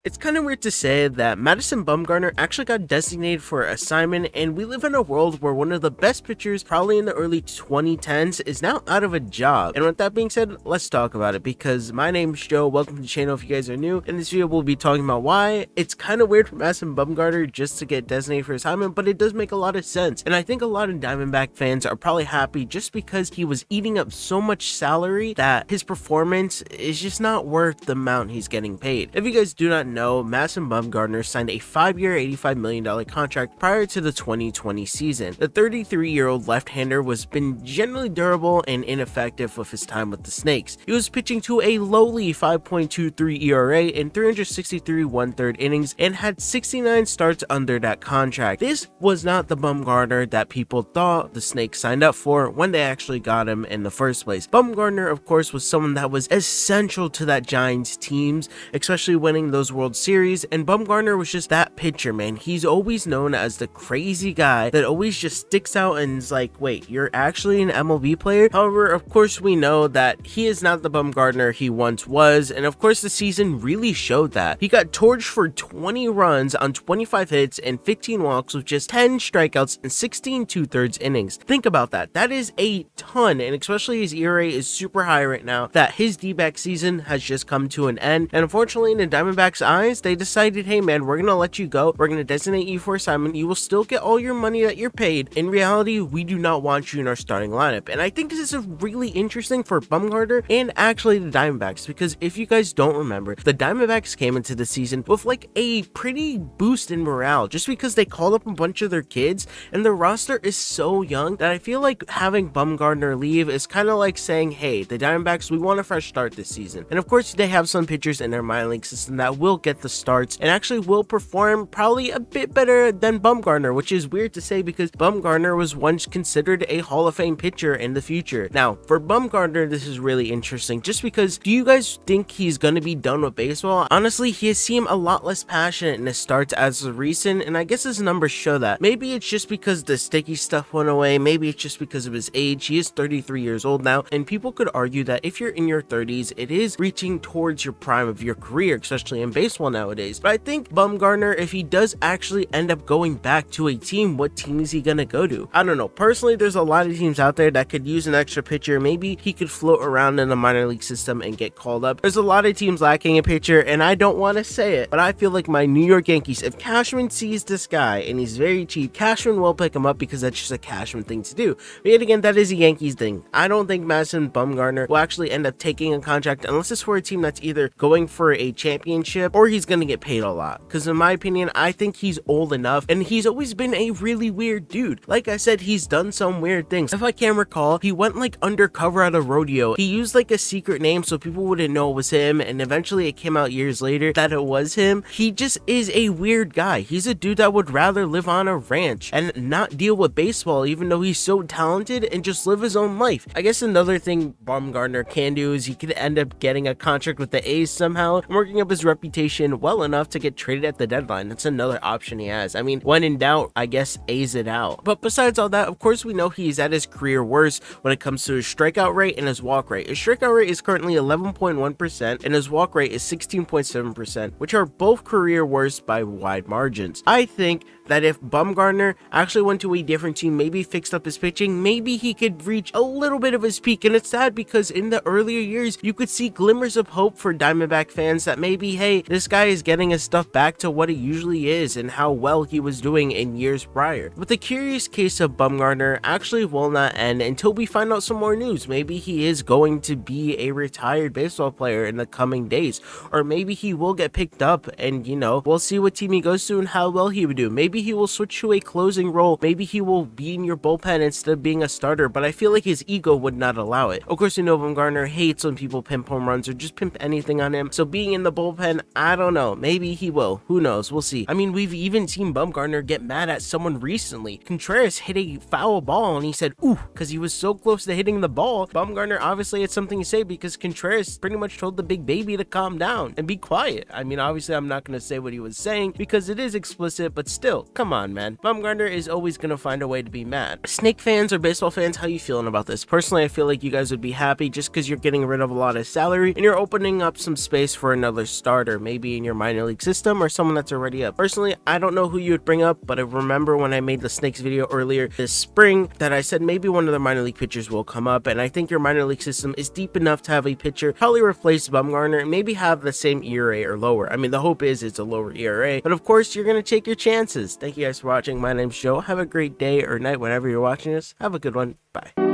It's kind of weird to say that Madison Bumgarner actually got designated for assignment, and we live in a world where one of the best pitchers, probably in the early 2010s, is now out of a job. And with that being said, let's talk about it, because my name's Joe. Welcome to the channel if you guys are new. In this video, we'll be talking about why it's kind of weird for Madison Bumgarner just to get designated for assignment, but it does make a lot of sense. And I think a lot of Diamondback fans are probably happy just because he was eating up so much salary that his performance is just not worth the amount he's getting paid. If you guys do not know, Madison Bumgarner signed a 5-year, $85 million contract prior to the 2020 season. The 33-year-old left-hander was been generally durable and ineffective with his time with the Snakes. He was pitching to a lowly 5.23 ERA in 363 1/3 innings and had 69 starts under that contract. This was not the Bumgarner that people thought the Snakes signed up for when they actually got him in the first place. Bumgarner, of course, was someone that was essential to that Giants teams, especially winning those World Series, and Bumgarner was just that pitcher, man. He's always known as the crazy guy that always just sticks out and is like, wait, you're actually an MLB player? However, of course, we know that he is not the Bumgarner he once was, and of course the season really showed that. He got torched for 20 runs on 25 hits and 15 walks with just 10 strikeouts and 16 2/3 innings. Think about that. That is a ton, and especially his ERA is super high right now, that his D-back season has just come to an end, and unfortunately in the Diamondbacks' eyes, they decided, hey man, we're gonna let you go, we're gonna designate you for assignment, you will still get all your money that you're paid. In reality, we do not want you in our starting lineup. And I think this is really interesting for Bumgarner and actually the Diamondbacks, because if you guys don't remember, the Diamondbacks came into the season with like a pretty boost in morale just because they called up a bunch of their kids, and the roster is so young that I feel like having Bumgarner leave is kind of like saying, hey, the Diamondbacks, we want a fresh start this season. And of course, they have some pitchers in their minor league system that will get the starts and actually will perform probably a bit better than Bumgarner, which is weird to say because Bumgarner was once considered a Hall of Fame pitcher in the future. Now, for Bumgarner, this is really interesting just because, do you guys think he's going to be done with baseball? Honestly, he has seemed a lot less passionate in his starts as of recent, and I guess his numbers show that. Maybe it's just because the sticky stuff went away, maybe it's just because of his age. He is 33 years old now, and people could argue that if you're in your 30s, it is reaching towards your prime of your career, especially in baseball nowadays. But I think Bumgarner, if he does actually end up going back to a team, what team is he gonna go to? I don't know. Personally, there's a lot of teams out there that could use an extra pitcher. Maybe he could float around in the minor league system and get called up. There's a lot of teams lacking a pitcher, and I don't want to say it, but I feel like my New York Yankees, if Cashman sees this guy and he's very cheap, Cashman will pick him up because that's just a Cashman thing to do. But yet again, that is a Yankees thing. I don't think Madison Bumgarner will actually end up taking a contract unless it's for a team that's either going for a championship or he's gonna get paid a lot. Because in my opinion, I think he's old enough, and he's always been a really weird dude. Like I said, he's done some weird things. If I can recall, he went like undercover at a rodeo. He used like a secret name so people wouldn't know it was him, and eventually it came out years later that it was him. He just is a weird guy. He's a dude that would rather live on a ranch and not deal with baseball, even though he's so talented, and just live his own life. I guess another thing Bumgarner can do is he could end up getting a contract with the A's somehow and working up his reputation well enough to get traded at the deadline. That's another option he has. I mean, when in doubt, I guess A's it out. But besides all that, of course, we know he's at his career worst when it comes to his strikeout rate and his walk rate. His strikeout rate is currently 11.1% and his walk rate is 16.7%, which are both career worst by wide margins. I think that if Bumgarner actually went to a different team, maybe fixed up his pitching, maybe he could reach a little bit of his peak. And it's sad because in the earlier years, you could see glimmers of hope for Diamondback fans that maybe, hey, this guy is getting his stuff back to what it usually is and how well he was doing in years prior. But the curious case of Bumgarner actually will not end until we find out some more news. Maybe he is going to be a retired baseball player in the coming days, or maybe he will get picked up and, you know, we'll see what team he goes to and how well he would do. Maybe he will switch to a closing role. Maybe he will be in your bullpen instead of being a starter, but I feel like his ego would not allow it. Of course, you know Bumgarner hates when people pimp home runs or just pimp anything on him, so being in the bullpen, I don't know. Maybe he will. Who knows? We'll see. I mean, we've even seen Bumgarner get mad at someone recently. Contreras hit a foul ball and he said, ooh, because he was so close to hitting the ball. Bumgarner obviously had something to say because Contreras pretty much told the big baby to calm down and be quiet. I mean, obviously, I'm not going to say what he was saying because it is explicit, but still, come on, man. Bumgarner is always going to find a way to be mad. Snake fans or baseball fans, how you feeling about this? Personally, I feel like you guys would be happy just because you're getting rid of a lot of salary and you're opening up some space for another starter. Maybe maybe in your minor league system or someone that's already up. Personally, I don't know who you would bring up, but I remember when I made the Snakes video earlier this spring that I said maybe one of the minor league pitchers will come up, and I think your minor league system is deep enough to have a pitcher probably replace Bumgarner and maybe have the same ERA or lower. I mean, the hope is it's a lower ERA, but of course you're going to take your chances. Thank you guys for watching. My name's Joe. Have a great day or night whenever you're watching this. Have a good one. Bye.